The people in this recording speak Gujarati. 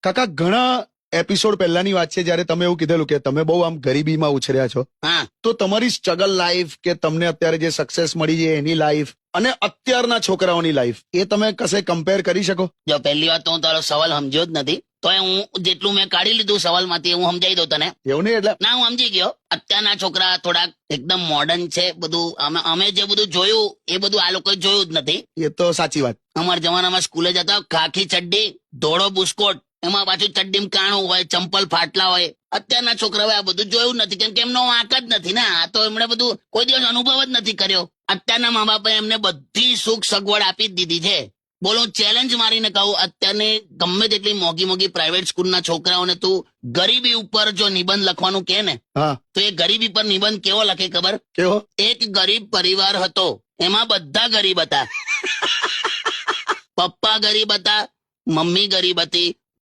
કાકા ઘણા એપિસોડ પહેલાની વાત છે જ્યારે તમે એવું કીધેલું કે તમે બહુ આમ ગરીબીમાં ઉછર્યા છો. હા તો તમારી સ્ટ્રગલ લાઈફ કે તમને અત્યારે જે સક્સેસ મળી છે એની લાઈફ અને અત્યારના છોકરાઓની લાઈફ એ તમે કશે કમ્પેર કરી શકો? જો પહેલી વાત તો હું તારો સવાલ સમજ્યો જ નથી, તો હું જેટલું મેં કાઢી લીધું સવાલમાંથી હું સમજાઈ દઉં તને. એવું નહીં એટલે ના, હું સમજી ગયો. અત્યારના છોકરા થોડાક એકદમ મોડર્ન છે. બધું અમે જે બધું જોયું એ બધું આ લોકોએ જોયું જ નથી. એ તો સાચી વાત. અમારા જમાનામાં સ્કૂલે જતા ખાખી ચડ્ડી, ધોળો બુસ્કોટ, એમાં પાછું ચડ્ડીમાં કાણું હોય, ચંપલ ફાટલા હોય. અત્યારના છોકરાઓએ આ બધું જોયું નથી, કેમ કે એમનો વાંક જ નથી ને. આ તો એમણે બધું કોઈ દિવસ અનુભવ જ નથી કર્યો. અત્યારના મા બાપે એમને બધી સુખ સગવડ આપી જ દીધી છે. બોલો, હું ચેલેન્જ મારીને કહું, અત્યારની ગમે તેટલી મોંઘી મોંઘી પ્રાઇવેટ સ્કૂલના છોકરાઓને તું ગરીબી ઉપર જો નિબંધ લખવાનું કહે ને, હા, તો એ ગરીબી પર નિબંધ કેવો લખે ખબર? કેવો? એક ગરીબ પરિવાર હતો, એમાં બધા ગરીબ હતા. પપ્પા ગરીબ હતા, મમ્મી ગરીબ હતી,